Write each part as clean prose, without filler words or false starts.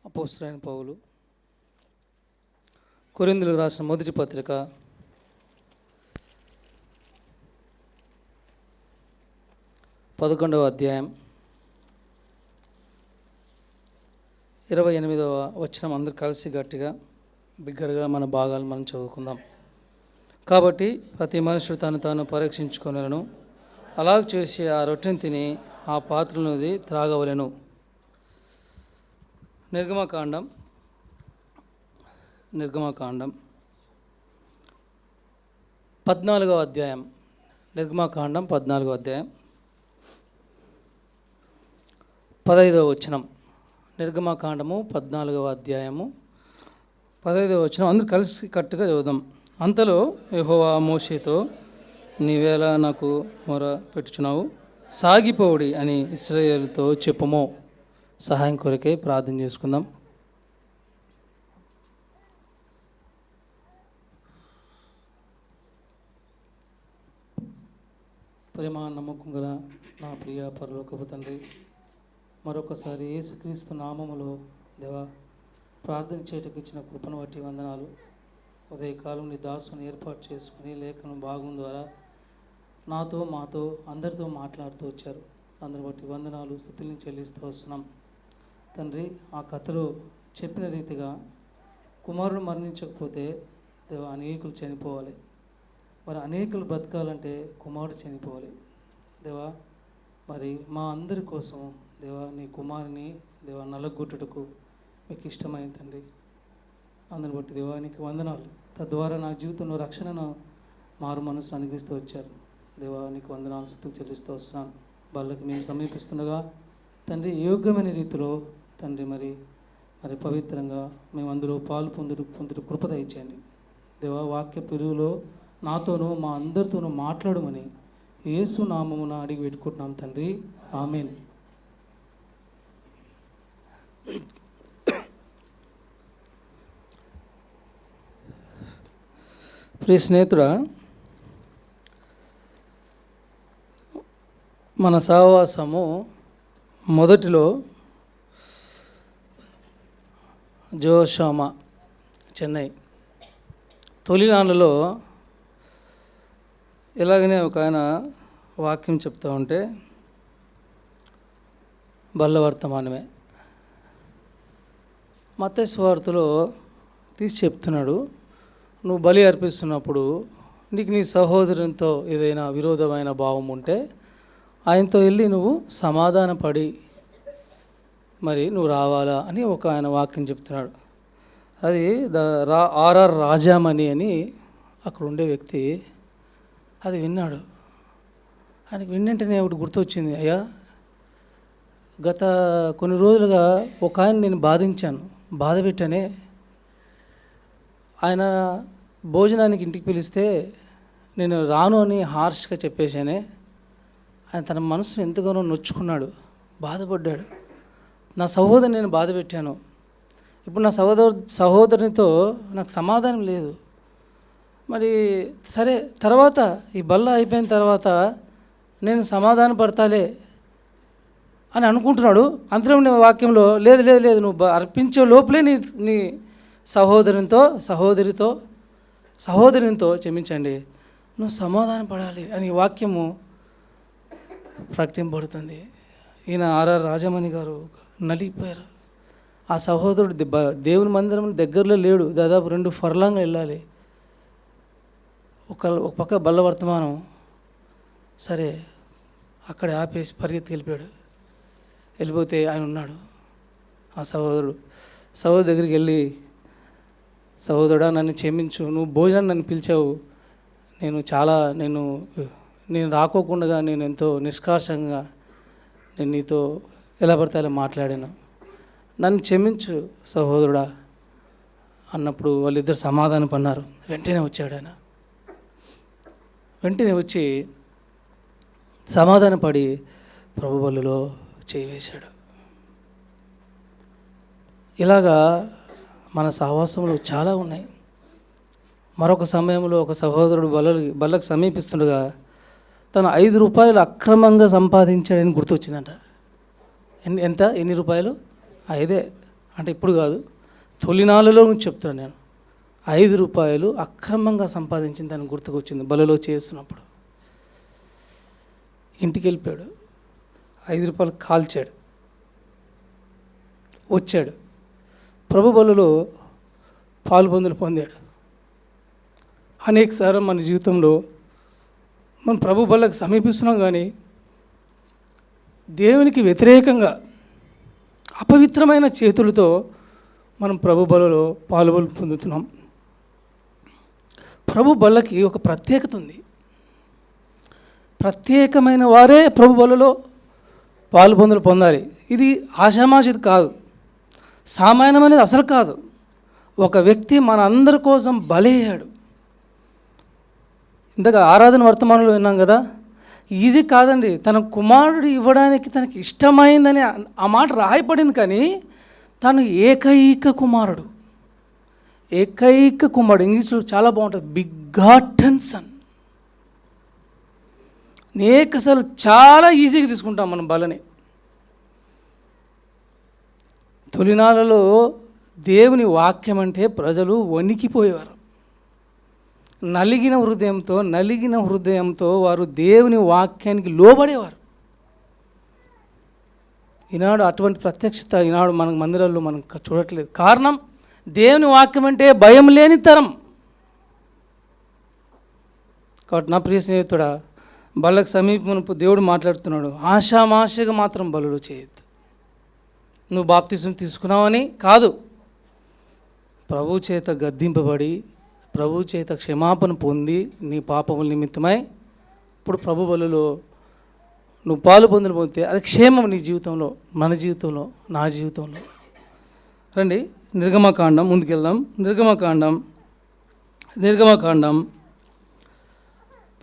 అపోస్తలుడైన పౌలు కొరింథీయులకు రాసిన మొదటి పత్రిక 11వ అధ్యాయం 28వ వచనం అందరూ కలిసి గట్టిగా బిగ్గరగా మన భాగాలు మనం చదువుకుందాం. కాబట్టి ప్రతి మనుషుడు తాను పరీక్షించుకొనెను, అలాగ చేసి ఆ రొట్టెని తిని ఆ పాత్రలోది త్రాగవలెను. నిర్గమకాండం 14వ అధ్యాయం. నిర్గమకాండం 14వ అధ్యాయం 15వ వచనం. నిర్గమకాండము 14వ అధ్యాయము 15వ వచనం అందరూ కలిసి కట్టుగా చదువుదాం. అంతలో యెహోవా మోషేతో, నీవేళ నాకు మొర పెట్టుచున్నావు, సాగిపోవుడి అని ఇశ్రాయేలుతో చెప్పుమో. సహాయం కొరకే ప్రార్థన చేసుకుందాం. ప్రేమ నమ్మకం గల నా ప్రియ పరలోకపు తండ్రి, మరొకసారి యేసుక్రీస్తు నామములో దేవా ప్రార్థన చేయటకు ఇచ్చిన కృపను బట్టి వందనాలు. ఉదయకాలం నీ దాసుని ఏర్పాటు చేసుకుని లేఖనం భాగం ద్వారా మాతో అందరితో మాట్లాడుతూ వచ్చారు. అందరి బట్టి వందనాలు, స్తుతులను చెల్లిస్తూ వస్తున్నాం తండ్రి. ఆ కథలో చెప్పిన రీతిగా కుమారుడు మరణించకపోతే దేవా అనేకులు చనిపోవాలి, మరి అనేకులు బ్రతకాలంటే కుమారుడు చనిపోవాలి దేవా. మరి మా అందరి కోసం దేవా నీ కుమారుని దేవా నలగొట్టుటకు మీకు ఇష్టమైంది తండ్రి. అందరిని బట్టి దేవా నీకు వందనాలు. తద్వారా నా జీవితంలో రక్షణను మారు మనసు అనుగ్రహిస్తూ వచ్చారు దేవా. నీకు వందనాలు, స్తుతులు చెల్లిస్తూ వస్తున్నాను. వాళ్ళకి మేము సమీపిస్తుండగా తండ్రి యోగ్యమైన రీతిలో తండ్రి మరి పవిత్రంగా మేము అందులో పాలు పొందుడు కృప దయచేయండి దేవా. వాక్య పిలువలో నాతోనూ మా అందరితోనూ మాట్లాడమని యేసు నామమున అడిగి పెట్టుకుంటున్నాం తండ్రి, ఆమేన్. ప్రియ స్నేహితుడా, మన సహవాసము మొదటిలో జోషామా చెన్నై తొలినాళ్ళలో ఇలాగనే ఒక ఆయన వాక్యం చెప్తూ ఉంటే బల్ల వర్తమానమే మత్తయి సువార్తలో తీసి చెప్తున్నాడు. నువ్వు బలి అర్పిస్తున్నప్పుడు నీకు నీ సహోదరునితో ఏదైనా విరోధమైన భావం ఉంటే ఆయనతో వెళ్ళి నువ్వు సమాధానపడి మరి నువ్వు రావాలా అని ఒక ఆయన వాక్యం చెప్తున్నాడు. అది ఆర్ఆర్ రాజామణి అని అక్కడ ఉండే వ్యక్తి అది విన్నాడు. ఆయనకి విన్నంటేనే ఒకటి గుర్తొచ్చింది, అయ్యా గత కొన్ని రోజులుగా ఒక ఆయన నేను బాధ పెట్టానే. ఆయన భోజనానికి ఇంటికి పిలిస్తే నేను రాను అని హార్ష్గా చెప్పేశానే. ఆయన తన మనసును ఎంతగానో నొచ్చుకున్నాడు, బాధపడ్డాడు. నా సహోదరుని నేను బాధ పెట్టాను, ఇప్పుడు నా సహోదరునితో నాకు సమాధానం లేదు. మరి సరే తర్వాత ఈ బల్ల అయిపోయిన తర్వాత నేను సమాధాన పడతాలే అని అనుకుంటున్నాడు. అంతలో వాక్యంలో లేదు లేదు లేదు నువ్వు అర్పించే లోపలే నీ సహోదరునితో క్షమించండి నువ్వు సమాధానం పడాలి అని వాక్యము ప్రకటింపబడుతుంది. ఈయన ఆర్ఆర్ రాజమణి గారు నలిగిపోయారు. ఆ సహోదరుడు దేవుని మందిరం దగ్గరలో లేడు, దాదాపు 2 ఫర్లాంగ్లు వెళ్ళాలి. ఒక పక్క బల్ల వర్తమానం. సరే అక్కడే ఆపేసి పరిగెత్తి వెళ్ళిపోతే ఆయన ఉన్నాడు. ఆ సహోదరుడు దగ్గరికి వెళ్ళి, సహోదరుడా నన్ను క్షమించు, నువ్వు భోజనం నన్ను పిలిచావు, నేను రాకోకుండా నేను ఎంతో నిష్కర్షంగా నేను నీతో ఎలా పడితే అలా మాట్లాడాను, నన్ను క్షమించు సహోదరుడా అన్నప్పుడు వాళ్ళిద్దరు సమాధానం పన్నారు. వెంటనే వచ్చాడు ఆయన. వెంటనే వచ్చి సమాధానపడి ప్రభు బల్లులో చేయి వేశాడు. ఇలాగా మన సహవాసంలో చాలా ఉన్నాయి. మరొక సమయంలో ఒక సహోదరుడు బల్లకు సమీపిస్తుండగా తను 5 రూపాయలు అక్రమంగా సంపాదించాడని గుర్తొచ్చిందంట. ఎన్ని రూపాయలు? 5. అంటే ఇప్పుడు కాదు, తొలినాళ్ళలో నుంచి చెప్తున్నాను నేను. 5 రూపాయలు అక్రమంగా సంపాదించిన దాన్ని గుర్తుకొచ్చింది బలలో చేస్తున్నప్పుడు. ఇంటికి వెళ్ళిపోయాడు, 5 రూపాయలు కాల్చాడు, వచ్చాడు, ప్రభు బలలో పాలుపొందులు పొందాడు. అనేకసార్లు మన జీవితంలో మనం ప్రభు బలకు సమీపిస్తున్నాం, కానీ దేవునికి వ్యతిరేకంగా అపవిత్రమైన చేతులతో మనం ప్రభు బలలో పాలుబలు పొందుతున్నాం. ప్రభు బలకి ఒక ప్రత్యేకత ఉంది. ప్రత్యేకమైన వారే ప్రభు బలలో పాలుపొందులు పొందాలి. ఇది ఆషామాషిది కాదు, సామాన్యమైనది అసలు కాదు. ఒక వ్యక్తి మన అందరి కోసం బలయ్యాడు. ఇంతగా ఆరాధన వర్తమానంలో విన్నాం కదా, ఈజీ కాదండి. తన కుమారుడు ఇవ్వడానికి తనకి ఇష్టమైందని ఆ మాట రాయపడింది, కానీ తను ఏకైక కుమారుడు. ఇంగ్లీష్లో చాలా బాగుంటుంది, బిగ్గాటన్ సన్. అసలు చాలా ఈజీగా తీసుకుంటాం మనం బలని. తొలినాళ్ళలో దేవుని వాక్యం అంటే ప్రజలు వణికిపోయేవారు. నలిగిన హృదయంతో వారు దేవుని వాక్యానికి లోబడేవారు. ఈనాడు అటువంటి ప్రత్యక్షత ఈనాడు మన మందిరాల్లో మనం చూడట్లేదు. కారణం, దేవుని వాక్యం అంటే భయం లేని తరం. కాబట్టి నా ప్రియ స్నేహితుడా, బలకు సమీపమునపు దేవుడు మాట్లాడుతున్నాడు, ఆషామాషగా మాత్రం బలులు చేయొద్దు. నువ్వు బాప్తిజం తీసుకున్నావని కాదు, ప్రభు చేత గద్దింపబడి ప్రభు చేత క్షమాపణ పొంది నీ పాపముల నిమిత్తమై ఇప్పుడు ప్రభు బలులో నువ్వు పాలు పొందితే అది క్షేమం నీ జీవితంలో, మన జీవితంలో, నా జీవితంలో. రండి నిర్గమకాండం ముందుకెళ్దాం. నిర్గమకాండం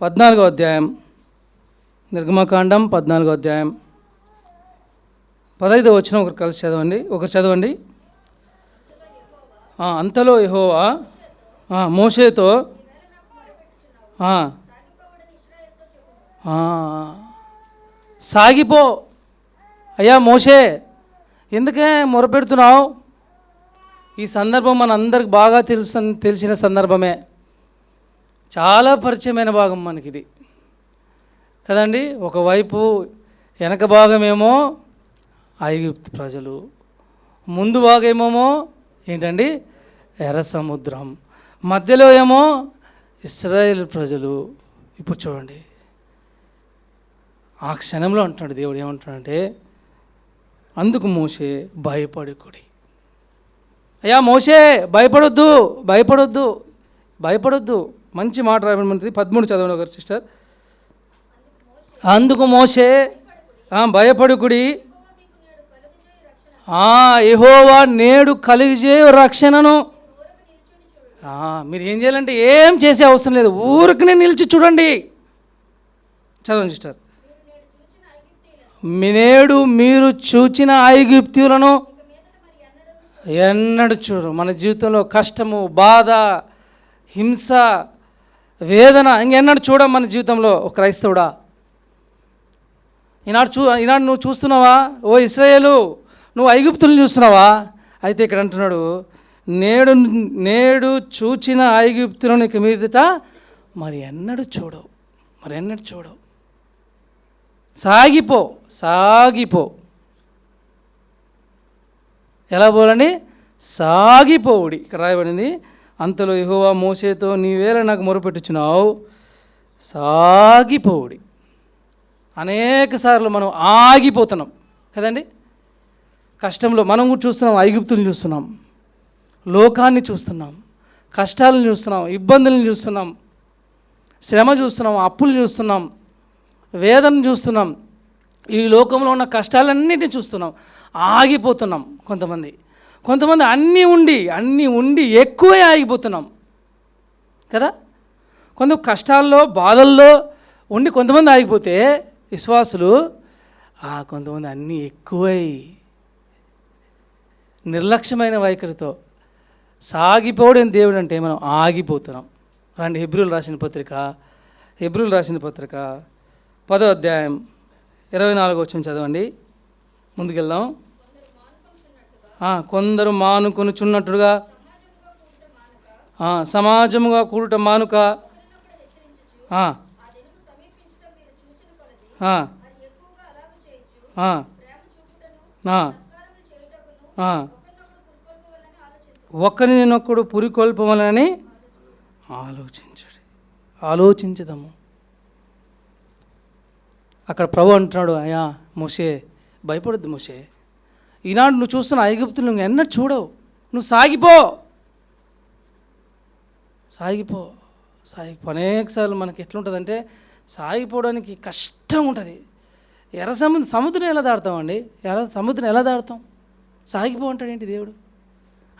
14వ అధ్యాయం. నిర్గమకాండం 14వ అధ్యాయం 15వ వచనం ఒకరు కలిసి చదవండి. అంతలో యెహోవా మోషేతో సాగిపో, అయ్యా మోషే ఎందుకే మొరపెడుతున్నావు? ఈ సందర్భం మన అందరికి బాగా తెలిసిన సందర్భమే, చాలా పరిచయమైన భాగం మనకిది కదండి. ఒకవైపు వెనక భాగమేమో ఐగుప్తు ప్రజలు, ముందు భాగమేమో ఏంటండి ఎర్ర సముద్రం, మధ్యలో ఏమో ఇశ్రాయేలు ప్రజలు. ఇప్పుడు చూడండి, ఆ క్షణంలో అంటున్నాడు దేవుడు, ఏమంటున్నాడంటే, అందుకు మోషే భయపడకుడి. అయ్యా మోషే భయపడొద్దు. మంచి మాట రాయబడి 13 చదవండి ఒకరు సిస్టర్. అందుకు మోషే భయపడకుడి, యెహోవా నేడు కలుగజేయు రక్షణను. మీరు ఏం చేయాలంటే ఏం చేసే అవసరం లేదు, ఊరికనే నిలిచి చూడండి. చదవండి సిస్టర్. నేడు మీరు చూచిన ఐగుప్తీయులను ఎన్నడూ చూడరు. మన జీవితంలో కష్టము, బాధ, హింస, వేదన ఇంకెన్నడూ చూడం మన జీవితంలో. ఒక క్రైస్తవుడా, ఈనాడు నువ్వు చూస్తున్నావా? ఓ ఇశ్రాయేలు, నువ్వు ఐగుప్తులను చూస్తున్నావా? అయితే ఇక్కడ అంటున్నాడు, నేడు చూచిన ఐగుప్తులను ఇక మీదట మరి ఎన్నడూ చూడవు. సాగిపో. ఎలా పోవాలని? సాగిపోవుడి. ఇక్కడ రాయబడింది, అంతలో యెహోవా మోషేతో నీవేళ నాకు మొరపెట్టుచున్నావు, సాగిపోవుడి. అనేక సార్లు మనం ఆగిపోతున్నాం కదండి. కష్టంలో మనం కూడా చూస్తున్నాం, ఐగుప్తులను చూస్తున్నాం, లోకాన్ని చూస్తున్నాం, కష్టాలను చూస్తున్నాం, ఇబ్బందులను చూస్తున్నాం, శ్రమ చూస్తున్నాం, అప్పులు చూస్తున్నాం, వేదన చూస్తున్నాం, ఈ లోకంలో ఉన్న కష్టాలన్నిటిని చూస్తున్నాం, ఆగిపోతున్నాం. కొంతమంది అన్నీ ఉండి ఎక్కువే ఆగిపోతున్నాం కదా. కష్టాల్లో బాధల్లో ఉండి కొంతమంది ఆగిపోతే విశ్వాసులు, కొంతమంది అన్నీ ఎక్కువై నిర్లక్ష్యమైన వైఖరితో సాగిపోవడం దేవుడు అంటే మనం ఆగిపోతున్నాం. రండి హెబ్రీయులు రాసిన పత్రిక 10వ అధ్యాయం 24వ వచనం చదవండి. ముందుకెళ్దాం. కొందరు మానుకొనుచున్నట్లుగా సమాజముగా కూడుట మానుక. ఒకరినొకడు పురికొల్పవలనని ఆలోచించదము. అక్కడ ప్రభు అంటున్నాడు, అయ్యా మోషే భయపడొద్దు మోషే, ఈనాడు నువ్వు చూస్తున్న ఐగుప్తులు నువ్వు ఎన్నడూ చూడవు, నువ్వు సాగిపో. అనేకసార్లు మనకి ఎట్లుంటుందంటే సాగిపోవడానికి కష్టం ఉంటుంది. సముద్రం ఎలా దాడతామండి? సముద్రం ఎలా దాడతాం? సాగిపో అంటాడు ఏంటి దేవుడు?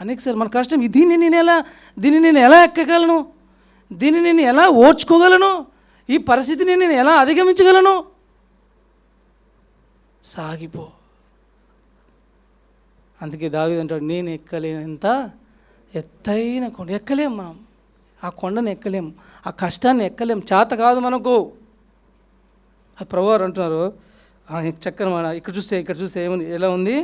అనేకసార్లు మన కష్టం, దీన్ని నేను ఎలా ఎక్కగలను, దీన్ని నేను ఎలా ఓర్చుకోగలను, ఈ పరిస్థితిని నేను ఎలా అధిగమించగలను? సాగిపో. అందుకే దావీదు అంటాడు, నేను ఎక్కలేనంత ఎత్తైన కొండ ఎక్కలేం. మనం ఆ కొండను ఎక్కలేం, ఆ కష్టాన్ని ఎక్కలేం, చేత కాదు మనకు. అది ప్రభువారు అంటున్నారు చక్కని మాట. ఇక్కడ చూస్తే ఏమని ఎలా ఉంది?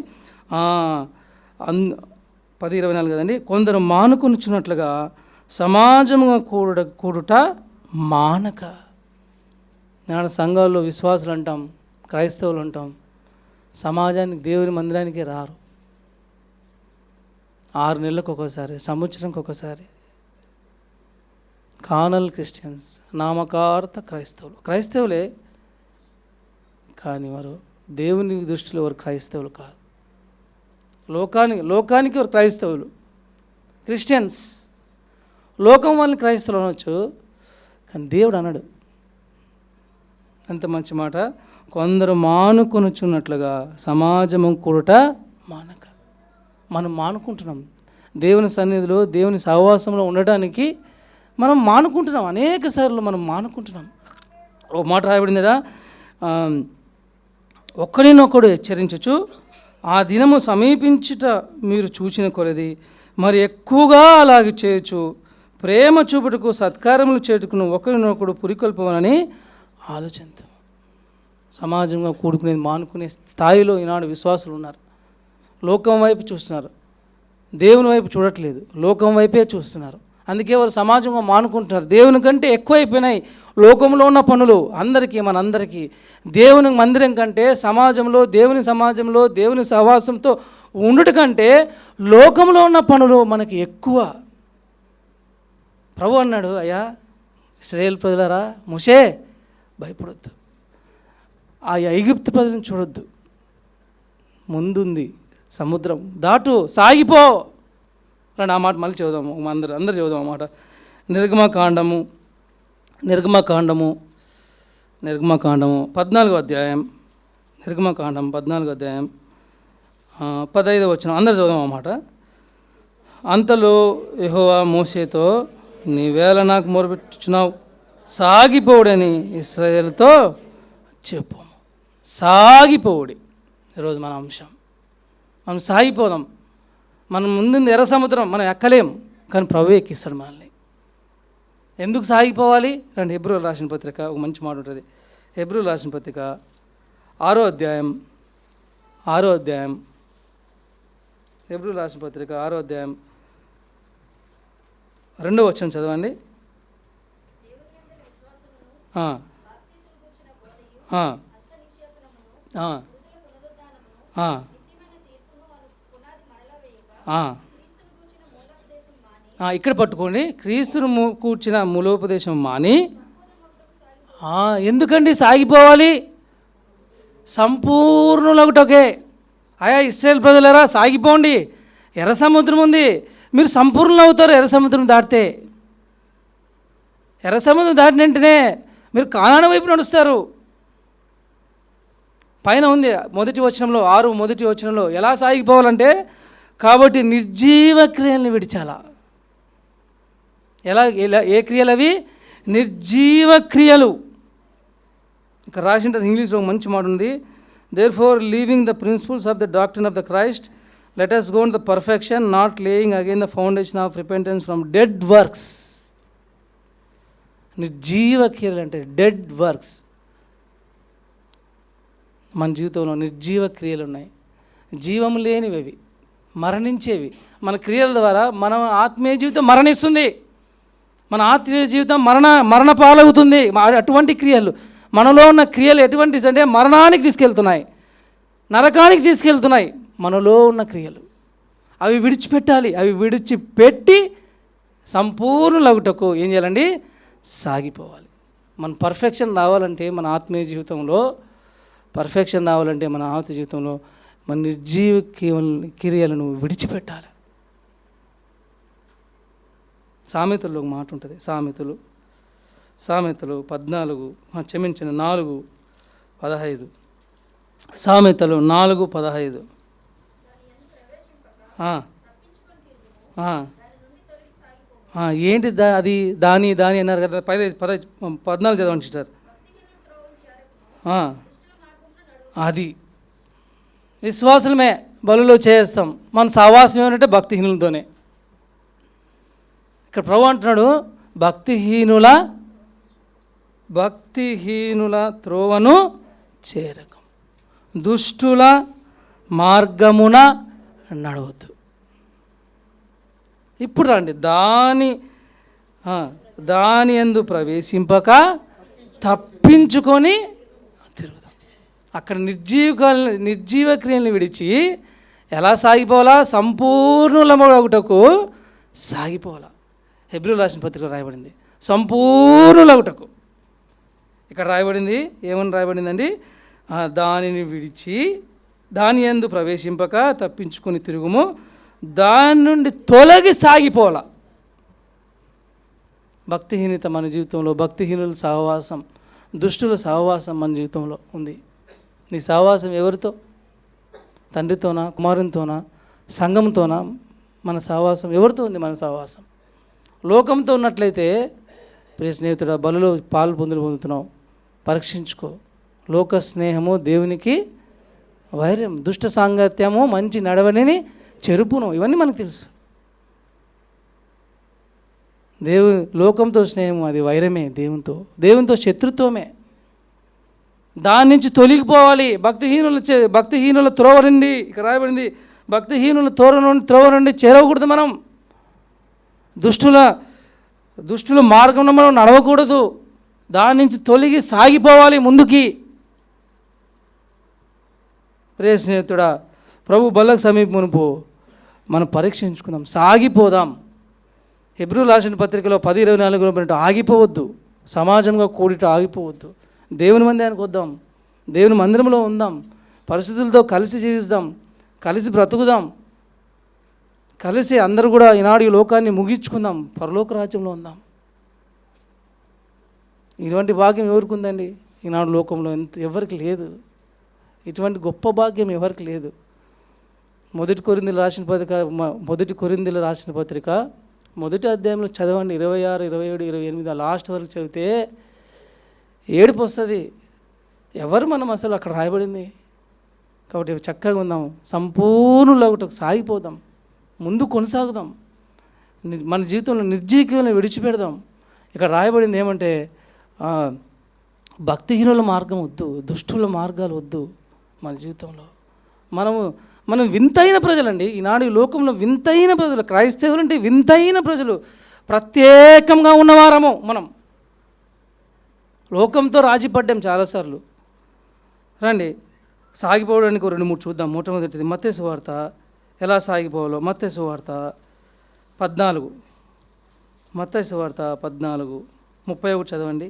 10:24 కదండి. కొందరు మానుకొనుచున్నట్లుగా సమాజముగా కూడుట మానక. నాడు సంఘాల్లో విశ్వాసులు అంటాం, క్రైస్తవులు అంటాం, సమాజానికి దేవుని మందిరానికి రారు. 6 నెలలకు ఒకసారి, సంవత్సరంకి ఒకసారి. కానల్ క్రిస్టియన్స్, నామకార్థ క్రైస్తవులే కానీ వారు దేవుని దృష్టిలో వారు క్రైస్తవులు కాదు. లోకానికి వారు క్రైస్తవులు, క్రిస్టియన్స్. లోకం వాళ్ళని క్రైస్తవులు అనవచ్చు, కానీ దేవుడు అన్నాడు. అంత మంచి మాట. కొందరు మానుకొనుచున్నట్లుగా సమాజము కూడుట మానక. మనం మానుకుంటున్నాం దేవుని సన్నిధిలో, దేవుని సహవాసంలో ఉండటానికి మనం మానుకుంటున్నాం. అనేక సార్లు మనం మానుకుంటున్నాం. ఓ మాట రాయబడిందిరా, ఒకరినొకడు హెచ్చరించచ్చు, ఆ దినము సమీపించుట మీరు చూచిన కొలది మరి ఎక్కువగా అలాగే చేయొచ్చు. ప్రేమ చూపుటకు సత్కారములు చేటుకును ఒకరినొకడు పురికొల్పవనని ఆలోచిద్దాం. సమాజంగా కూడుకునేది మానుకునే స్థాయిలో ఈనాడు విశ్వాసులు ఉన్నారు. లోకం వైపు చూస్తున్నారు, దేవుని వైపు చూడట్లేదు, లోకం వైపే చూస్తున్నారు. అందుకే వారు సమాజంగా మానుకుంటున్నారు. దేవుని కంటే ఎక్కువైపోయినాయి లోకంలో ఉన్న పనులు. మనందరికీ దేవుని మందిరం కంటే దేవుని సమాజంలో దేవుని సహవాసంతో ఉండుట కంటే లోకంలో ఉన్న పనులు మనకి ఎక్కువ. ప్రభు అన్నాడు, అయ్యా ఇశ్రాయేలు ప్రజలారా, మోషే భయపడొద్దు, ఆ ఐగుప్తు ప్రజలను చూడొద్దు, ముందుంది సముద్రం, దాటు, సాగిపో. రండి ఆ మాట మళ్ళీ చదువుదాము, అందరూ చదువుదాం ఆ మాట. నిర్గమకాండము 14వ అధ్యాయం, నిర్గమకాండం 14వ అధ్యాయం 15వ వచనం, అందరూ చదువుదాం ఆ మాట. అంతలో యెహోవా మోషేతో, నీవేళ నాకు మొరపెట్టుచున్నావు, సాగిపోవుడని ఇశ్రాయేలుతో చెప్పు. సాగిపోవుడి ఈరోజు మన అంశం. మనం సాగిపోదాం. మనం ముందుంది ఎర్ర సముద్రం, మనం ఎక్కలేం, కానీ ప్రభు ఎక్కిస్తాడు మనల్ని. ఎందుకు సాగిపోవాలి? రండి, హెబ్రీయులకు రాసిన పత్రిక ఒక మంచి మాట ఉంటుంది. హెబ్రీయులకు రాసిన పత్రిక 6వ అధ్యాయం, హెబ్రీయులకు రాసిన పత్రిక 6వ అధ్యాయం 2వ వచనం చదవండి. ఇక్కడ పట్టుకోండి, క్రీస్తును కూర్చిన మూలోపదేశం మాని. ఎందుకండి సాగిపోవాలి? సంపూర్ణులొకటొకే. ఆయా ఇశ్రాయేలు ప్రజలారా సాగిపోండి, ఎర్ర సముద్రం ఉంది, మీరు సంపూర్ణులు అవుతారు. ఎర్ర సముద్రం దాటితే, ఎర్ర సముద్రం దాటిన వెంటనే మీరు కానాను వైపు నడుస్తారు. పైన ఉంది మొదటి వచనంలో ఎలా సాగిపోవాలంటే, కాబట్టి నిర్జీవ క్రియలను విడిచాలా. ఏ క్రియలు అవి? నిర్జీవ క్రియలు. ఇక్కడ రాసింటారు ఇంగ్లీష్లో మంచి మాట ఉంది. Therefore leaving the principles of the doctrine of the Christ let us go to the perfection, not laying again the foundation of repentance from dead works. నిర్జీవ క్రియలు అంటే డెడ్ వర్క్స్. మన జీవితంలో నిర్జీవ క్రియలు ఉన్నాయి, జీవం లేనివి అవి. మరణించేవి. మన క్రియల ద్వారా మన ఆత్మీయ జీవితం మరణిస్తుంది, మన ఆత్మీయ జీవితం మరణ పాలవుతుంది. అటువంటి క్రియలు, మనలో ఉన్న క్రియలు ఎటువంటివి అంటే మరణానికి తీసుకెళ్తున్నాయి, నరకానికి తీసుకెళ్తున్నాయి. మనలో ఉన్న క్రియలు అవి విడిచిపెట్టాలి. అవి విడిచిపెట్టి సంపూర్ణులగుటకు ఏం చేయాలండి? సాగిపోవాలి. మన పర్ఫెక్షన్ రావాలంటే, మన ఆత్మీయ జీవితంలో పర్ఫెక్షన్ రావాలంటే, మన ఆత్మీయ జీవితంలో మన నిర్జీవ క్రియలను విడిచిపెట్టాలి. సామెతల్లో ఒక మాట ఉంటుంది, సామెతలు 4:15. సామెతలు 4:15. ఏంటి అది? దాని అన్నారు కదా, 14 చదవండి సిస్టర్. అది విశ్వాసమే బలులో చేస్తాం. మన సహవాసం ఏమంటే భక్తిహీనులతోనే. ఇక్కడ ప్రభు అంటున్నాడు, భక్తిహీనుల త్రోవను చేరకం, దుష్టుల మార్గమున నడవద్దు. ఇప్పుడు రండి, దాని యందు ప్రవేశింపక తప్పించుకొని తిరుగుదాం. అక్కడ నిర్జీవ క్రియలను విడిచి ఎలా సాగిపోవాలా? సంపూర్ణులమగుటకు సాగిపోవాలా. హెబ్రీయులకు రాసిన పత్రికలో రాయబడింది సంపూర్ణులగుటకు. ఇక్కడ రాయబడింది, ఏమని రాయబడిందండి? దానిని విడిచి దాని యందు ప్రవేశింపక తప్పించుకొని తిరుగుము, దాని నుండి తొలగి సాగిపోవాల. భక్తిహీనత మన జీవితంలో, భక్తిహీనుల సహవాసం, దుష్టుల సహవాసం మన జీవితంలో ఉంది. నీ సహవాసం ఎవరితో? తండ్రితోనా, కుమారునితోనా, సంఘంతోనా? మన సహవాసం ఎవరితో ఉంది? మన సహవాసం లోకంతో ఉన్నట్లయితే, ప్రియ స్నేహితుడా, బలులో పాలు పొందుతున్నావు, పరీక్షించుకో. లోక స్నేహము దేవునికి వైరం, దుష్ట సాంగత్యము మంచి నడవడిని చెరుపును. ఇవన్నీ మనకు తెలుసు. లోకంతో స్నేహము అది వైరమే, దేవునితో శత్రుత్వమే. దాని నుంచి తొలగిపోవాలి. భక్తిహీనుల త్రోవ నుండి, ఇక్కడ రాయబడింది, భక్తిహీనుల త్రోవ నుండి చేరవకూడదు. మనం దుష్టుల మార్గంలో మనం నడవకూడదు. దాని నుంచి తొలగి సాగిపోవాలి ముందుకి. ప్రియ స్నేహితుడా, ప్రభు బల్లకు సమీపమునుపు మనం పరీక్షించుకుందాం, సాగిపోదాం. హెబ్రీయులకు రాసిన పత్రికలో 10:24 ఆగిపోవద్దు. సమాజంగా కూడిట ఆగిపోవద్దు. దేవుని మందిరానికి వద్దాం, దేవుని మందిరంలో ఉందాం, పరిస్థితులతో కలిసి జీవిస్తాం, కలిసి బ్రతుకుదాం, కలిసి అందరూ కూడా ఈనాడు ఈ లోకాన్ని ముగించుకుందాం, పరలోక రాజ్యంలో ఉందాం. ఇటువంటి భాగ్యం ఎవరికి ఉందండి? ఈనాడు లోకంలో ఎవరికి లేదు. ఇటువంటి గొప్ప భాగ్యం ఎవరికి లేదు. మొదటి కొరింథీయులకు రాసిన పత్రిక మొదటి అధ్యాయంలో చదవండి, 26, 27, 28 లాస్ట్ వరకు చదివితే ఏడుపు వస్తుంది. ఎవరు మనం అసలు? అక్కడ రాయబడింది. కాబట్టి చక్కగా ఉందాం, సంపూర్ణులగుటకు సాగిపోదాం, ముందు కొనసాగుదాం, మన జీవితంలో నిర్జీవాన్ని విడిచిపెడదాం. ఇక్కడ రాయబడింది ఏమంటే, భక్తిహీనుల మార్గం వద్దు, దుష్టుల మార్గాలు వద్దు. మన జీవితంలో మనం వింతైన ప్రజలండి. ఈనాడు ఈ లోకంలో వింతైన ప్రజలు, క్రైస్తవులు అంటే వింతైన ప్రజలు, ప్రత్యేకంగా ఉన్నవారము. మనం లోకంతో రాజీపడ్డాం చాలాసార్లు. రండి, సాగిపోవడానికి 2-3 చూద్దాం. మొట్టమొదటిది మత్తయి సువార్త, ఎలా సాగిపోవాలో. మత్తయి సువార్త 14, మత్తయి సువార్త 14:31 చదవండి.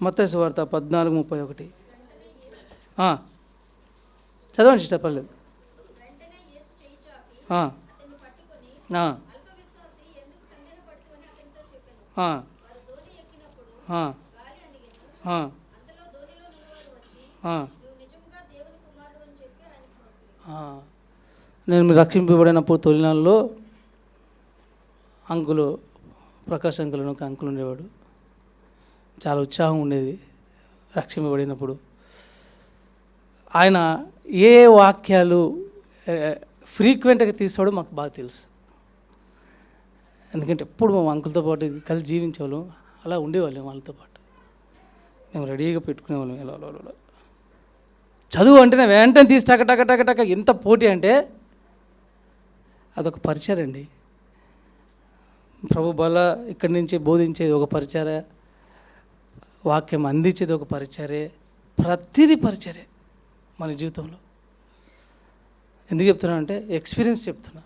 మత్తయి సువార్త 14:31 చదవండి సిస్టర్, పర్లేదు. నేను రక్షింపబడినప్పుడు తొలినాళ్ళలో ప్రకాష్ అంకుల్ ఒక అంకుల్ ఉండేవాడు. చాలా ఉత్సాహం ఉండేది రక్షింపబడినప్పుడు. ఆయన ఏ వాక్యాలు ఫ్రీక్వెంట్గా తీసుకోవడం మాకు బాగా తెలుసు. ఎందుకంటే ఎప్పుడు మా అంకుల్తో పాటు కలిసి జీవించేవాళ్ళం, అలా ఉండేవాళ్ళం వాళ్ళతో పాటు. మేము రెడీగా పెట్టుకునేవాళ్ళం. ఎలా చదువు అంటేనే వెంటనే తీసి టక ఎంత పోటీ అంటే అదొక పరిచర్య అండి. ప్రభు బల ఇక్కడి నుంచి బోధించేది ఒక పరిచర్య, వాక్యం అందించేది ఒక పరిచర్య, ప్రతిదీ పరిచర్య మన జీవితంలో. ఎందుకు చెప్తున్నా అంటే ఎక్స్పీరియన్స్ చెప్తున్నా.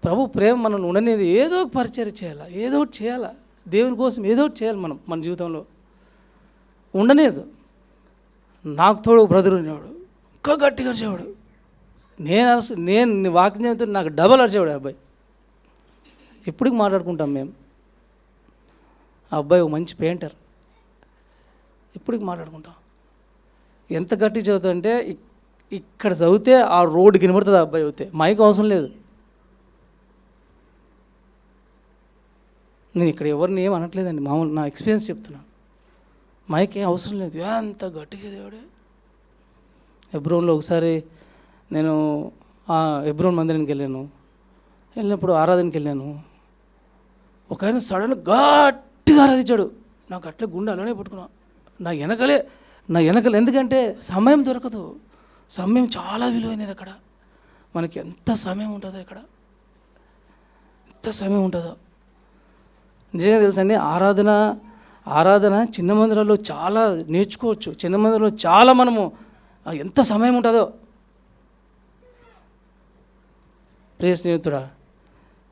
ప్రభు ప్రేమ మనం ఉండనేది ఏదో ఒక పరిచర్య చేయాలా, ఏదో ఒకటి చేయాలా, దేవుని కోసం ఏదో ఒకటి చేయాలి మనం మన జీవితంలో. ఉండలేదు. నాకు తోడు బ్రదర్ ఉండేవాడు, ఇంకా గట్టిగా అరిచేవాడు. నేను వాక్యం చేస్తే నాకు డబల్ అరిచేవాడు ఆ అబ్బాయి. ఇప్పటికి మాట్లాడుకుంటాం మేము. ఆ అబ్బాయి ఒక మంచి పెయింటర్, ఇప్పటికి మాట్లాడుకుంటాం. ఎంత గట్టి చదువుతుందంటే ఇక్కడ చదివితే ఆ రోడ్డు కనబడుతుంది. ఆ అబ్బాయి చదివితే మైక్ అవసరం లేదు. నేను ఇక్కడ ఎవరిని ఏం అనట్లేదండి, మామూలు నా ఎక్స్పీరియన్స్ చెప్తున్నాను. మైక్ ఏం అవసరం లేదు, ఎంత గట్టిగా దేవుడే. హెబ్రోన్లో ఒకసారి నేను హెబ్రోన్ మందిరానికి వెళ్ళినప్పుడు ఆరాధనకి వెళ్ళాను. ఒక ఆయన సడన్ గట్టిగా ఆరాధించాడు. నాకు అట్లా గుండె అలానే పట్టుకున్నా. నా వెనకలే ఎందుకంటే సమయం దొరకదు. సమయం చాలా విలువైనది. అక్కడ మనకి ఎంత సమయం ఉంటుందో, ఇక్కడ ఎంత సమయం ఉంటుందో నిజంగా తెలుసండి. ఆరాధన చిన్న మందిరాల్లో చాలా నేర్చుకోవచ్చు. చిన్న మందిరంలో చాలా మనము ఎంత సమయం ఉంటుందో. ప్రియ స్నేహితుడా,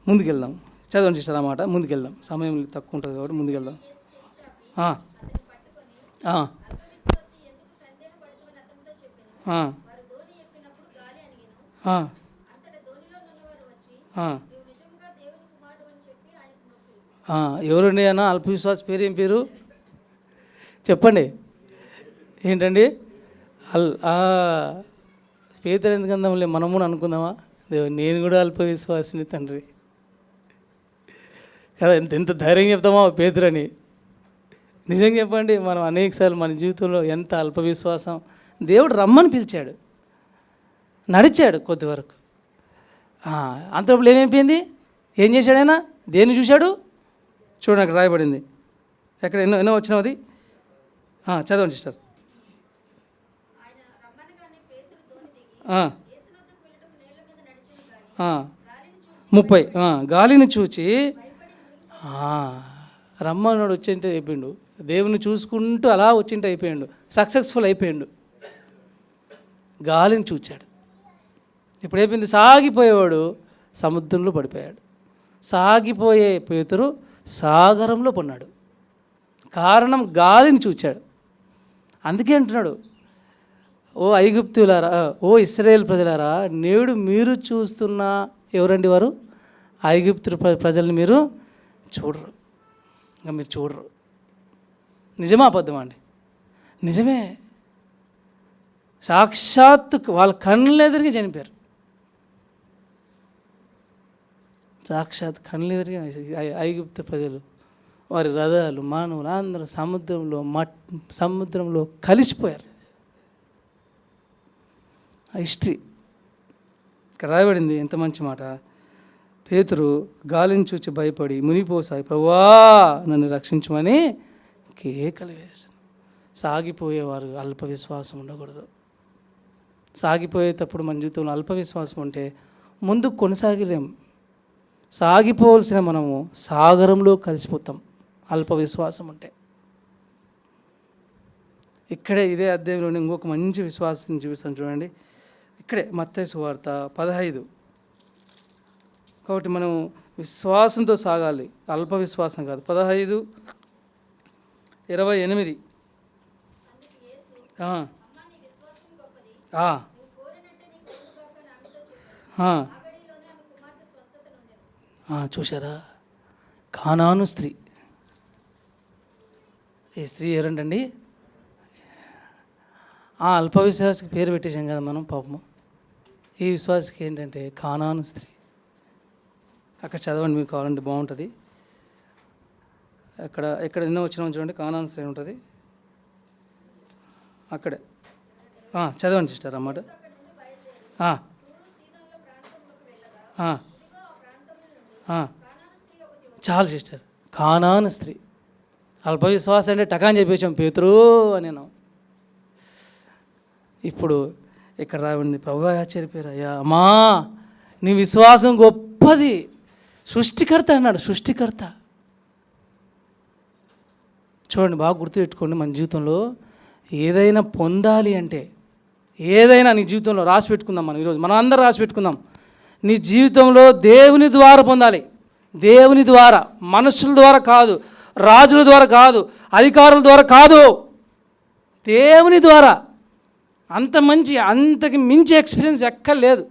ముందుకెళ్దాం. చదవండి సిస్టర్ అన్నమాట. ముందుకెళ్దాం, సమయం తక్కువ ఉంటుంది కాబట్టి ముందుకెళ్దాం. ఎవరండి అన్న అల్పవిశ్వాస పేరు? ఏం పేరు చెప్పండి? ఏంటండి? పేదలు ఎందుకు అందాంలే, మనము అనుకుందామా? నేను కూడా అల్పవిశ్వాసిని తండ్రి కదా. ఎంత ధైర్యం చెప్తామా పేదరని. నిజంగా చెప్పండి, మనం అనేకసార్లు మన జీవితంలో ఎంత అల్పవిశ్వాసం. దేవుడు రమ్మని పిలిచాడు, నడిచాడు కొద్ది వరకు. అంతప్పుడు ఏమైపోయింది? ఏం చేశాడు ఆయన? దేన్ని చూశాడు? చూడండి, అక్కడ రాయబడింది. ఎక్కడ ఎన్నో వచ్చినావు అది? చదవండి సిస్టర్. 30 గాలిని చూచి రమ్మన్నాడు. వచ్చింటే అయిపోయాడు. దేవుని చూసుకుంటూ అలా వచ్చింటే అయిపోయాడు, సక్సెస్ఫుల్ అయిపోయాడు. గాలిని చూచాడు. ఇప్పుడు అయిపోయింది, సాగిపోయేవాడు సముద్రంలో పడిపోయాడు. సాగిపోయే పేతురు సాగరంలో పడినాడు. కారణం గాలిని చూచాడు. అందుకే అంటున్నాడు, ఓ ఐగుప్తులారా, ఓ ఇశ్రాయేలు ప్రజలారా, నేడు మీరు చూస్తున్న ఎవరండి వారు? ఐగుప్తు ప్రజల్ని మీరు చూడరు. ఇంకా మీరు చూడరు. నిజమా అబద్ధమా అండి? నిజమే. సాక్షాత్తు వాళ్ళ కళ్ళెదురుగా చనిపోయారు. సాక్షాత్ కళ్ళెదురుగా ఐగుప్తు ప్రజలు, వారి రథాలు, మానవులు అందరూ సముద్రంలో కలిసిపోయారు. హిస్టరీ ఇక్కడ రాయబడింది. ఎంత మంచి మాట. పేతురు గాలిని చూచి భయపడి మునిపోసాయి, ప్రభువా నన్ను రక్షించమని కేకలు వేశాను. సాగిపోయేవారు అల్ప విశ్వాసం ఉండకూడదు. సాగిపోయేటప్పుడు మన జీవితంలో అల్ప విశ్వాసం ఉంటే ముందుకు కొనసాగలేం. సాగిపోవలసిన మనము సాగరంలో కలిసిపోతాం అల్ప విశ్వాసం ఉంటే. ఇక్కడే ఇదే అధ్యాయంలోనే ఇంకొక మంచి విశ్వాసం చూపిస్తాను చూడండి. ఇక్కడే మత్తయి సువార్త 15. కాబట్టి మనం విశ్వాసంతో సాగాలి, అల్ప విశ్వాసం కాదు. 15:28. చూసారా? కానాను స్త్రీ. ఈ స్త్రీ ఎవరంటండి? అల్ప విశ్వాసకి పేరు పెట్టేశాం కదా మనం పాపము. ఈ విశ్వాసకి ఏంటంటే కానాను స్త్రీ. అక్కడ చదవండి, మీకు కావాలంటే బాగుంటుంది. ఎక్కడ ఎన్నో వచ్చినా చూడండి, కానాను స్త్రీ ఉంటుంది అక్కడే. చదవండి సిస్టర్ అన్నమాట. చాలు సిస్టర్, కానాను స్త్రీ. అల్ప విశ్వాసం అంటే టకాని చెప్పేసాం పేతురు అని. ఇప్పుడు ఇక్కడ రావండి, ప్రభువా ఆశ్చర్యపోయారు, అయ్యా అమ్మా నీ విశ్వాసం గొప్పది. సృష్టికర్త అన్నాడు, సృష్టికర్త. చూడండి, బాగా గుర్తుపెట్టుకోండి. మన జీవితంలో ఏదైనా పొందాలి అంటే, ఏదైనా నీ జీవితంలో రాసి పెట్టుకుందాం. ఈరోజు మనం అందరం రాసి పెట్టుకుందాం. నీ జీవితంలో దేవుని ద్వారా పొందాలి. దేవుని ద్వారా, మనుషుల ద్వారా కాదు, రాజుల ద్వారా కాదు, అధికారుల ద్వారా కాదు, దేవుని ద్వారా. అంత మంచి, అంతకి మించి ఎక్స్పీరియన్స్ ఎక్కడ లేదు.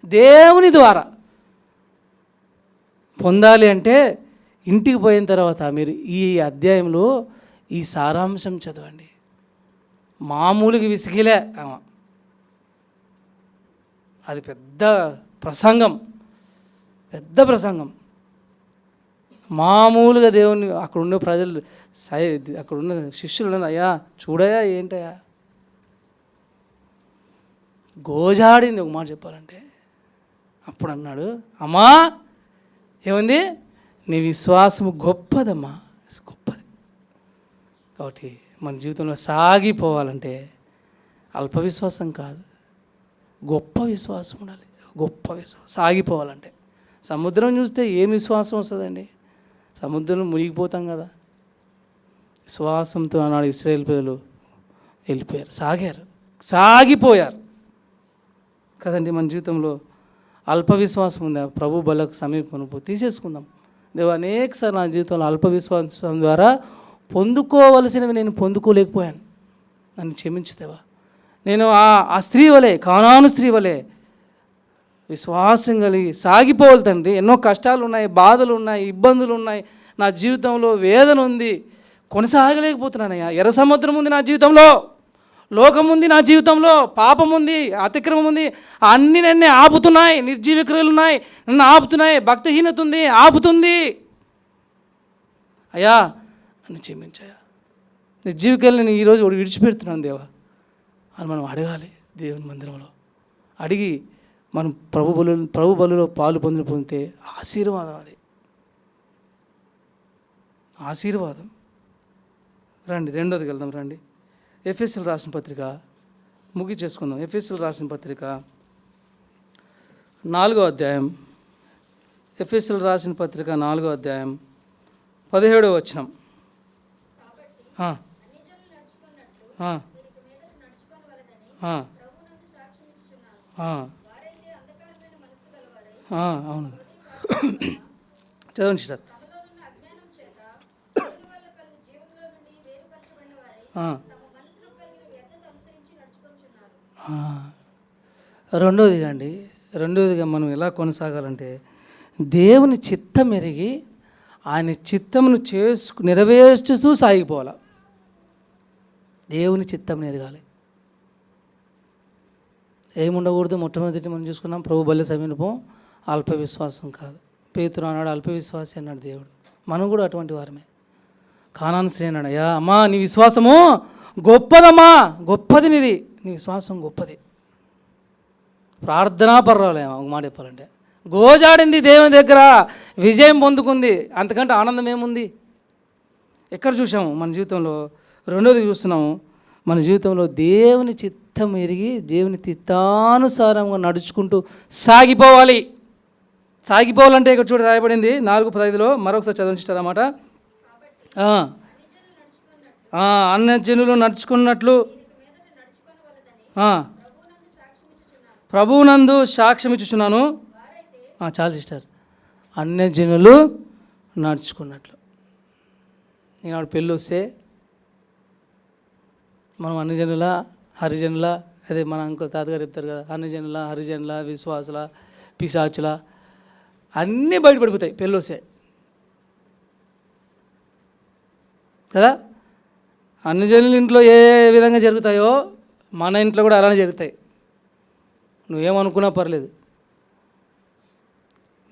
దేవుని ద్వారా పొందాలి అంటే ఇంటికి పోయిన తర్వాత మీరు ఈ అధ్యాయంలో ఈ సారాంశం చదవండి. మామూలుగా విసిగిలే, అది పెద్ద ప్రసంగం, పెద్ద ప్రసంగం. మామూలుగా దేవుని అక్కడ ఉన్న ప్రజలు, అక్కడ ఉన్న శిష్యులు ఉన్నారు, అయ్యా చూడయా ఏంటయ్యా, గోజాడింది ఒక మాట చెప్పాలంటే. అప్పుడు అన్నాడు, అమ్మా ఏముంది, నీ విశ్వాసము గొప్పదమ్మా, గొప్పది. కాబట్టి మన జీవితంలో సాగిపోవాలంటే అల్ప విశ్వాసం కాదు, గొప్ప విశ్వాసం ఉండాలి. గొప్ప విశ్వాసం సాగిపోవాలంటే. సముద్రం చూస్తే ఏం విశ్వాసం వస్తుందండి? సముద్రంలో మునిగిపోతాం కదా. విశ్వాసంతో ఆనాడు ఇశ్రాయేలు ప్రజలు వెళ్ళిపోయారు, సాగిపోయారు కదండి. మన జీవితంలో అల్ప విశ్వాసం ఉందా? ప్రభు బలకు సమీపం తీసేసుకుందాం. దేవా, అనేకసార్లు నా జీవితంలో అల్ప విశ్వాసం ద్వారా పొందుకోవలసినవి నేను పొందుకోలేకపోయాను, నన్ను క్షమించుదేవా. నేను ఆ స్త్రీ వలె, కానాను స్త్రీ వలె విశ్వాసం కలిగి సాగిపోవాలి తండ్రి. ఎన్నో కష్టాలు ఉన్నాయి, బాధలు ఉన్నాయి, ఇబ్బందులు ఉన్నాయి, నా జీవితంలో వేదన ఉంది, కొనసాగలేకపోతున్నానయ్యా. ఎర్ర సముద్రం ఉంది నా జీవితంలో, లోకం ఉంది నా జీవితంలో, పాపం ఉంది, అతిక్రమం ఉంది, అన్నీ నన్ను ఆపుతున్నాయి. నిర్జీవ క్రియలు ఉన్నాయి, నన్ను ఆపుతున్నాయి. భక్తిహీనత ఉంది, ఆపుతుంది. అయ్యా నన్ను క్షమించాయా. నిర్జీవ క్రియలు నేను ఈరోజు విడిచిపెడుతున్నాను దేవా అని మనం అడగాలి. దేవుని మందిరంలో అడిగి మనం ప్రభు బలులో పాలు పొందితే ఆశీర్వాదం, అది ఆశీర్వాదం. రండి, రెండోది వెళ్దాం. రండి, ఎఫెసీయులకు రాసిన పత్రిక ముగించేసుకుందాం. ఎఫెసీయులకు రాసిన పత్రిక 4వ అధ్యాయం, ఎఫెసీయులకు రాసిన పత్రిక 4వ అధ్యాయం 17వ వచనం. అవును, చదవండి సార్. రెండవదిగా మనం ఎలా కొనసాగాలంటే దేవుని చిత్తం ఎరిగి ఆయన చిత్తమును నెరవేర్చుతూ సాగిపోవాలి. దేవుని చిత్తం ఎరగాలి. ఏముండకూడదు? మొట్టమొదటి మనం చూసుకున్నాం, ప్రభు బలి సమీపం అల్ప విశ్వాసం కాదు. పేతురు అన్నాడు అల్ప విశ్వాసి అన్నాడు దేవుడు. మనం కూడా అటువంటి వారమే. కానాను స్త్రీ అన్నాడు, అయ్యా అమ్మా నీ విశ్వాసము గొప్పదమ్మా, గొప్పది నీది, నీ విశ్వాసం గొప్పది. ప్రార్థనా పర్వాలేమో ఒక మాట చెప్పాలంటే. గోజాడింది దేవుని దగ్గర, విజయం పొందుకుంది. అంతకంటే ఆనందం ఏముంది? ఎక్కడ చూసాము మన జీవితంలో? రెండోది చూస్తున్నాము, మన జీవితంలో దేవుని చిత్తం ఎరిగి దేవుని చిత్తానుసారంగా నడుచుకుంటూ సాగిపోవాలి. సాగిపోవాలంటే ఇక్కడ చూడ రాయబడింది 4:15లో. మరొకసారి చదివించారన్నమాట. అన్యజనులు నడుచుకున్నట్లు ప్రభువునందు సాక్ష్యం ఇచ్చుచున్నాను. చాలు సిస్టర్. అన్యజనులు నడుచుకున్నట్లు. ఈనాడు పెళ్ళి వస్తే మనం అన్యజనుల హరిజనుల, అదే మన ఇంకో తాతగారు చెప్తారు కదా, అన్యజనుల హరిజనుల విశ్వాసుల పిశాచుల అన్నీ బయటపడిపోతాయి పెళ్ళి వస్తే కదా. అన్యజనుల ఇంట్లో ఏ విధంగా జరుగుతాయో మన ఇంట్లో కూడా అలానే జరుగుతాయి. నువ్వేమనుకున్నా పర్లేదు,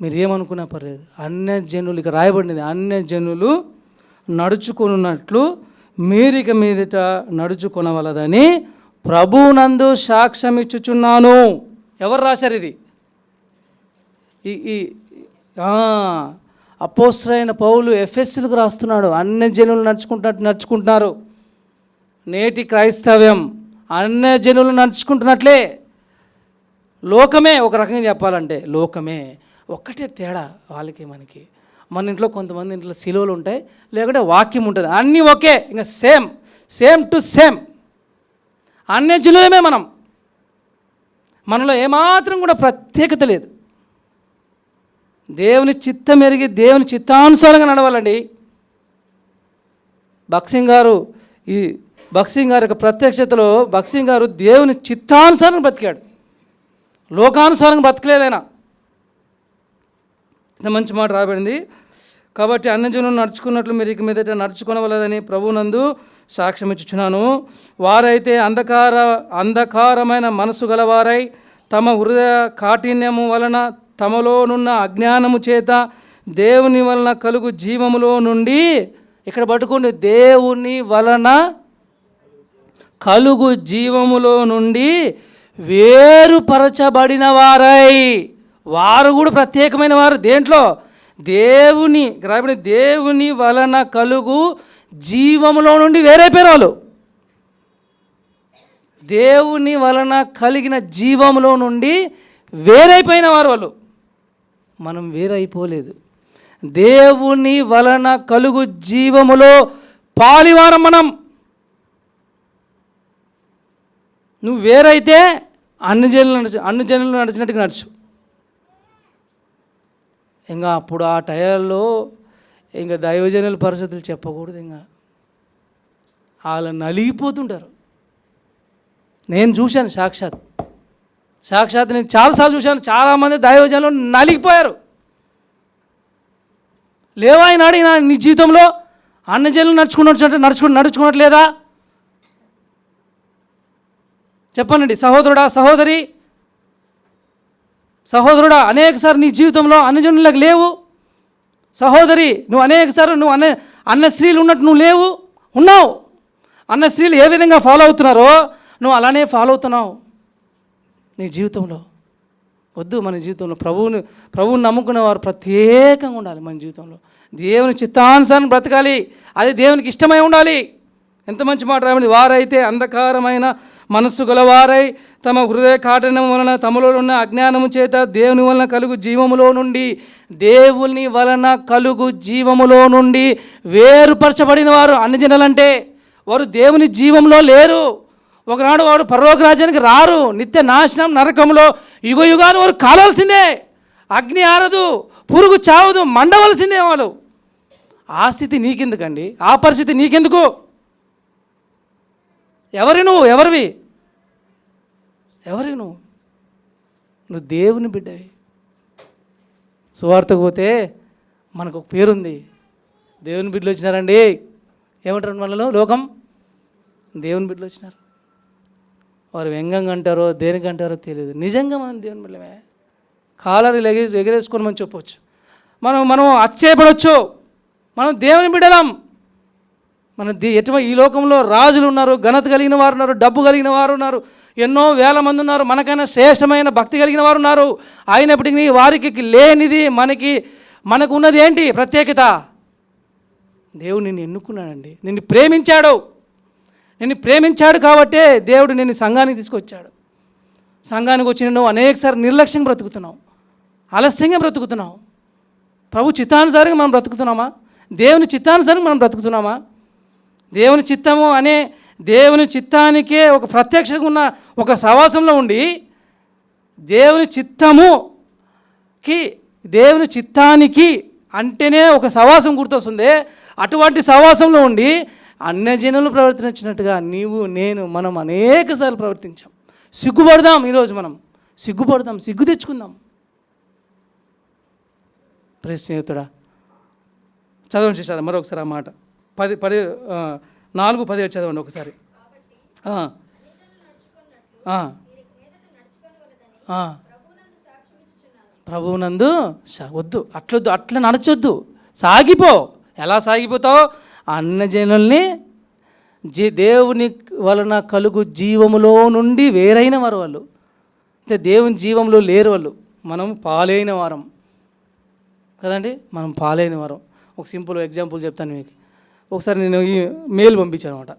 మీరు ఏమనుకున్నా పర్లేదు. అన్యజనులు, ఇక రాయబడినది, అన్యజనులు నడుచుకున్నట్లు మీరిక మీదట నడుచుకొనవలదని ప్రభువునందు సాక్ష్యం ఇచ్చుచున్నాను. ఎవరు రాశారు ఇది? ఈ అపోస్తలుడైన పౌలు ఎఫెసీయులకు రాస్తున్నాడు. అన్యజనులు నడుచుకుంటున్నారు. నేటి క్రైస్తవ్యం అన్యజనులు నడుచుకుంటున్నట్లే. లోకమే, ఒక రకంగా చెప్పాలంటే లోకమే. ఒక్కటే తేడా వాళ్ళకి మనకి. మన ఇంట్లో కొంతమంది ఇంట్లో శిలువలు ఉంటాయి, లేకుంటే వాక్యం ఉంటుంది, అన్నీ ఒకే, ఇంకా సేమ్ టు సేమ్ అన్యజనులమే మనం. మనలో ఏమాత్రం కూడా ప్రత్యేకత లేదు. దేవుని చిత్తం ఎరిగి దేవుని చిత్తానుసారంగా నడవాలండి. భక్సింగ్ గారు యొక్క ప్రత్యక్షతలో భక్సింగ్ గారు దేవుని చిత్తానుసారంగా బ్రతికాడు, లోకానుసారంగా బ్రతకలేదైనా. ఇంత మంచి మాట రాబడింది. కాబట్టి అన్యజనులు నడుచుకున్నట్లు మీరు ఇక మీదట నడుచుకొనవలదని ప్రభువునందు సాక్ష్యం ఇచ్చుచున్నాను. వారైతే అంధకారమైన మనసు గలవారై తమ హృదయ కాఠిన్యము వలన తమలోనున్న అజ్ఞానము చేత దేవుని వలన కలుగు జీవములో నుండి, ఇక్కడ పట్టుకోండి, దేవుని వలన కలుగు జీవములో నుండి వేరుపరచబడిన వారై, వారు కూడా ప్రత్యేకమైన వారు. దేంట్లో? దేవుని వలన కలుగు జీవములో నుండి వేరైపోయారు వాళ్ళు. దేవుని వలన కలిగిన జీవములో నుండి వేరైపోయిన వారు వాళ్ళు. మనం వేరైపోలేదు. దేవుని వలన కలుగు జీవములో పాలివారం మనం. నువ్వు వేరైతే అన్ని జనులు నడిచినట్టుగా నడుచు. ఇంకా అప్పుడు ఆ టైంలో ఇంకా దైవజనుల పరిస్థితులు చెప్పకూడదు. ఇంకా వాళ్ళు నలిగిపోతుంటారు. నేను చూశాను సాక్షాత్ నేను చాలాసార్లు చూశాను. చాలామంది దైవజనులు నలిగిపోయారు. లేవా ఈనాడు నీ జీవితంలో అన్యజనులు నడుచుకున్నట్లేదా? చెప్పనండి సహోదరుడా, సహోదరుడా, అనేకసార్లు నీ జీవితంలో అన్యజనులకు లేవు. సహోదరి, నువ్వు అనేకసార్లు నువ్వు అన్న స్త్రీలు ఉన్నట్టు నువ్వు లేవు, ఉన్నావు. అన్న స్త్రీలు ఏ విధంగా ఫాలో అవుతున్నారో నువ్వు అలానే ఫాలో అవుతున్నావు నీ జీవితంలో. వద్దు, మన జీవితంలో ప్రభువుని నమ్ముకునే వారు ప్రత్యేకంగా ఉండాలి. మన జీవితంలో దేవుని చిత్తానుసారం బ్రతకాలి. అది దేవునికి ఇష్టమై ఉండాలి. ఎంత మంచి మాట రాబడింది. వారైతే అంధకారమైన మనస్సు గలవారై తమ హృదయ కాఠిన్యం వలన తమలో ఉన్న అజ్ఞానము చేత దేవుని వలన కలుగు జీవములో నుండి వేరుపరచబడిన వారు. అన్ని జనాలంటే వారు దేవుని జీవంలో లేరు. ఒకనాడు వాడు పరలోక రాజ్యానికి రారు. నిత్య నాశనం నరకంలో యుగాలు వారు కాలాల్సిందే. అగ్ని ఆరదు, పురుగు చావదు, మండవలసిందే వాళ్ళు. ఆ స్థితి నీకెందుకండి? ఆ పరిస్థితి నీకెందుకు? ఎవరివి నువ్వు దేవుని బిడ్డవి. సువార్తకు పోతే మనకు ఒక పేరుంది. దేవుని బిడ్డలు వచ్చినారండి. ఏమంటారు మనలో లోకం? దేవుని బిడ్డలు వచ్చినారు. వారు వ్యంగ్యంగా అంటారో దేనికంటారో తెలియదు. నిజంగా మనం దేవుని బిడ్డలమే. కాలర్ ఎగరేసుకొని మనం చెప్పవచ్చు. మనం అచ్చయపడవచ్చు. మనం దేవుని బిడ్డలం. ఈ లోకంలో రాజులు ఉన్నారు, ఘనత కలిగిన వారు ఉన్నారు, డబ్బు కలిగిన వారు ఉన్నారు, ఎన్నో వేల మంది ఉన్నారు, మనకైనా శ్రేష్టమైన భక్తి కలిగిన వారు ఉన్నారు. అయినప్పటికీ వారికి లేనిది మనకు ఉన్నది ఏంటి? ప్రత్యేకత. దేవుడు నిన్ను ఎన్నుకున్నాడండి, నిన్ను ప్రేమించాడు కాబట్టే దేవుడు నిన్ను సంఘానికి తీసుకొచ్చాడు. సంఘానికి వచ్చి నువ్వు అనేకసారి నిర్లక్ష్యంగా బ్రతుకుతున్నావు, ఆలస్యంగా బ్రతుకుతున్నావు. ప్రభు చిత్తానుసారంగా మనం బ్రతుకుతున్నామా? దేవుని చిత్తానుసారంగా మనం బ్రతుకుతున్నామా? దేవుని చిత్తము అనే దేవుని చిత్తానికే ఒక ప్రత్యక్షంగా ఉన్న ఒక సహవాసంలో ఉండి దేవుని చిత్తానికి అంటేనే ఒక సహవాసం గుర్తొస్తుంది. అటువంటి సహవాసంలో ఉండి అన్యజనులు ప్రవర్తించినట్టుగా మనం అనేకసార్లు ప్రవర్తించాం. సిగ్గుపడదాం. ఈరోజు మనం సిగ్గు తెచ్చుకుందాం. ప్రియ స్నేహితుడా, చదవండి చేశారు మరొకసారి ఆ మాట 4:17 చదవండి ఒకసారి. ప్రభువునందు వద్దు, అట్లా నడచొద్దు. సాగిపో. ఎలా సాగిపోతావు? అన్యజనుల్ని దేవుని వలన కలుగు జీవములో నుండి వేరైన వారు వాళ్ళు. అంటే దేవుని జీవంలో లేరు వాళ్ళు. మనం పాలైన వారం కదండి. మనం పాలైన వారం. ఒక సింపుల్ ఎగ్జాంపుల్ చెప్తాను మీకు. ఒకసారి నేను ఈ మెయిల్ పంపించాను అనమాట.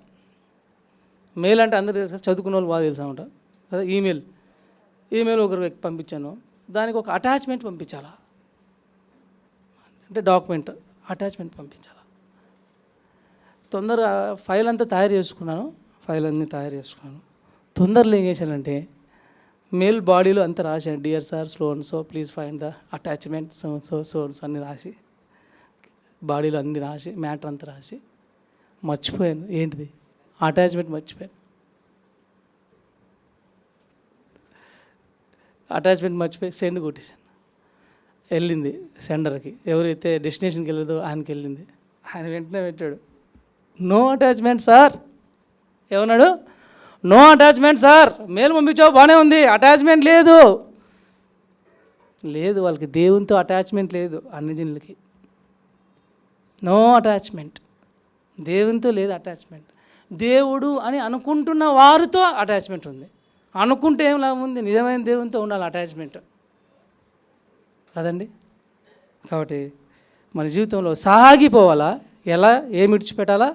మెయిల్ అంటే అందరూ తెలుసు, చదువుకున్న వాళ్ళు బాగా తెలుసు అనమాట కదా. ఈమెయిల్ ఈమెయిల్ ఒకరికి పంపించాను, దానికి ఒక అటాచ్మెంట్ పంపించాలా, అంటే డాక్యుమెంట్ అటాచ్మెంట్ పంపించాలా. తొందరగా ఫైల్ అంతా తయారు చేసుకున్నాను, తొందరలో ఏం చేశానంటే మెయిల్ బాడీలో అంతా రాశాను, dear sir so please find the attachment so అన్నీ రాసి, బాడీలో అన్నీ రాసి, మ్యాటర్ అంతా రాసి మర్చిపోయాను. ఏంటిది? అటాచ్మెంట్ మర్చిపోయాను. అటాచ్మెంట్ మర్చిపోయి సెండ్ కొట్టేశాను. వెళ్ళింది సెండర్కి, ఎవరైతే డెస్టినేషన్కి వెళ్ళదో ఆయనకి వెళ్ళింది. ఆయన వెంటనే పెట్టాడు, నో అటాచ్మెంట్ సార్. ఏమన్నాడు? No attachment sir. మెయిల్ పంపించావు బాగానే ఉంది, అటాచ్మెంట్ లేదు. వాళ్ళకి దేవునితో అటాచ్మెంట్ లేదు. అన్ని జనులకి నో అటాచ్మెంట్, దేవునితో లేదు అటాచ్మెంట్. దేవుడు అని అనుకుంటున్న వారితో అటాచ్మెంట్ ఉంది. అనుకుంటే ఏం లాభం ఉంది? నిజమైన దేవునితో ఉండాలి అటాచ్మెంట్ కదండి. కాబట్టి మన జీవితంలో సాగిపోవాలా? ఎలా? ఏమి విడిచిపెట్టాలా?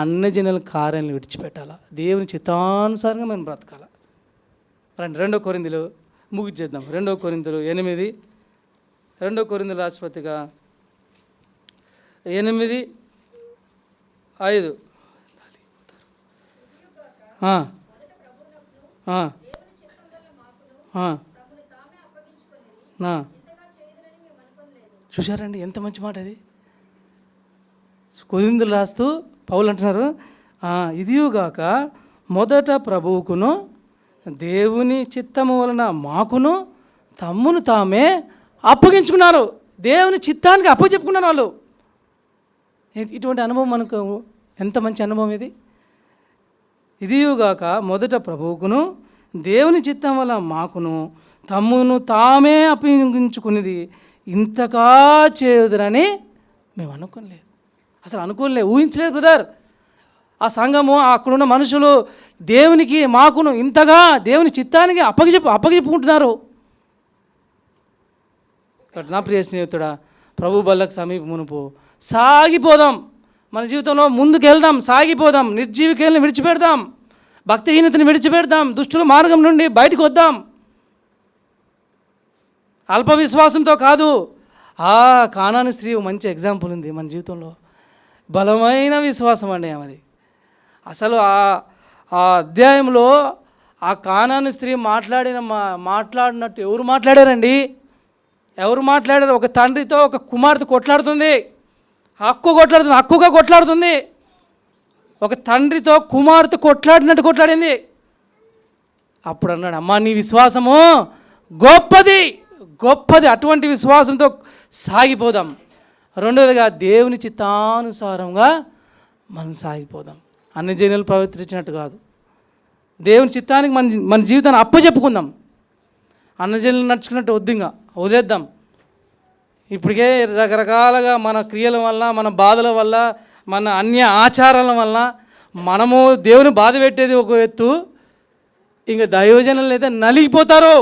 అన్ని జనుల కార్యాలను విడిచిపెట్టాలా, దేవుని చిత్తానుసారంగా మనం బ్రతకాల. రండి 2 కొరింథీలు ముగిచ్చేద్దాం. 2 కొరింథీలు 8, 2 కొరింథీలు రాష్ట్రపతిక 8:5. చూశారండి ఎంత మంచి మాట అది. కొరింథీలు రాస్తూ పౌలు అంటున్నారు, ఇదియుగాక మొదట ప్రభువుకును దేవుని చిత్తము వలన మాకును తమ్మును తామే అప్పగించుకున్నారు. దేవుని చిత్తానికి అప్పచెప్పుకున్నారు వాళ్ళు. ఇటువంటి అనుభవం మనకు ఎంత మంచి అనుభవం ఇది. ఇదియుగాక మొదట ప్రభువుకును దేవుని చిత్తం వల్ల మాకును తమ్మును తామే అప్పగించుకునేది ఇంతగా చేయుదురని మేము అనుకోలేదు. అసలు అనుకోలేదు, ఊహించలేదు బ్రదర్. ఆ సంఘము, అక్కడున్న మనుషులు దేవునికి మాకును ఇంతగా దేవుని చిత్తానికి అప్పగిపుకుంటున్నారు. నా ప్రియ స్నేహితుడా, ప్రభు బల్లకు సమీపమునుపు సాగిపోదాం. మన జీవితంలో ముందుకు వెళ్దాం, సాగిపోదాం. నిర్జీవికల్ని విడిచిపెడదాం, భక్తిహీనతని విడిచిపెడదాం, దుష్టుల మార్గం నుండి బయటకు వద్దాం. అల్ప విశ్వాసంతో కాదు. కానాని స్త్రీ మంచి ఎగ్జాంపుల్ ఉంది మన జీవితంలో. బలమైన విశ్వాసం అండి ఆమెది. అసలు ఆ అధ్యాయంలో ఆ కానాని స్త్రీ మాట్లాడినట్టు ఎవరు మాట్లాడారండి? ఎవరు మాట్లాడారు? ఒక తండ్రితో ఒక కుమార్తె కొట్లాడుతుంది, హక్కుగా కొట్లాడుతుంది. ఒక తండ్రితో కుమార్తె కొట్లాడినట్టు కొట్లాడింది. అప్పుడు అన్నాడు, అమ్మా నీ విశ్వాసము గొప్పది. అటువంటి విశ్వాసంతో సాగిపోదాం. రెండవదిగా దేవుని చిత్తానుసారంగా మనం సాగిపోదాం. అన్ని జనులు ప్రవర్తించినట్టు కాదు, దేవుని చిత్తానికి మన జీవితాన్ని అప్పచెప్పుకుందాం. అన్ని జనులు నడుచుకున్నట్టు వదిలేద్దాం. ఇప్పటికే రకరకాలుగా మన క్రియల వల్ల, మన బాధల వల్ల, మన అన్య ఆచారాల వల్ల మనము దేవుని బాధ పెట్టేది ఒక ఎత్తు, ఇంకా దైవజనులు అయితే నలిగిపోతారు.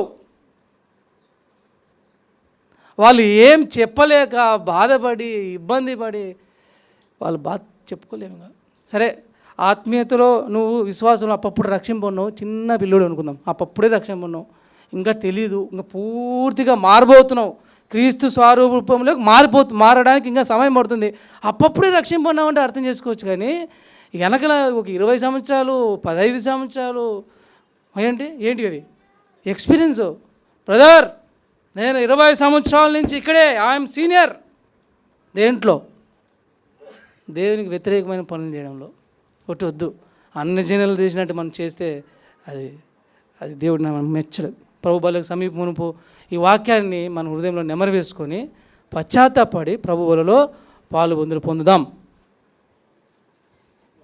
వాళ్ళు ఏం చెప్పలేక బాధపడి ఇబ్బంది పడి వాళ్ళు బాధ చెప్పుకోలేము. సరే, ఆత్మీయతలో నువ్వు విశ్వాసంలో అప్పప్పుడు రక్షింపన్నావు, చిన్న పిల్లోడు అనుకుందాం, అప్పుడే రక్షింపన్నావు, ఇంకా తెలీదు, ఇంకా పూర్తిగా మారబోతున్నావు, క్రీస్తు స్వరూపంలో మారడానికి ఇంకా సమయం పడుతుంది. అప్పుడే రక్షింపన్నావు అంటే అర్థం చేసుకోవచ్చు. కానీ వెనకల ఒక 20 సంవత్సరాలు 15 సంవత్సరాలు ఏంటి అవి ఎక్స్పీరియన్స్. బ్రదర్, నేను 20 సంవత్సరాల నుంచి ఇక్కడే, ఐఎమ్ సీనియర్. దేంట్లో? దేవునికి వ్యతిరేకమైన పనులు చేయడంలో. వద్దు, అన్ని జనులు చేసినట్టు మనం చేస్తే అది దేవుడు మనం మెచ్చడు. ప్రభు బలకు సమీపమునుపు ఈ వాక్యాన్ని మన హృదయంలో నెమరు వేసుకొని పశ్చాత్తాపడి ప్రభు బలలో పాలు పొందుదాం.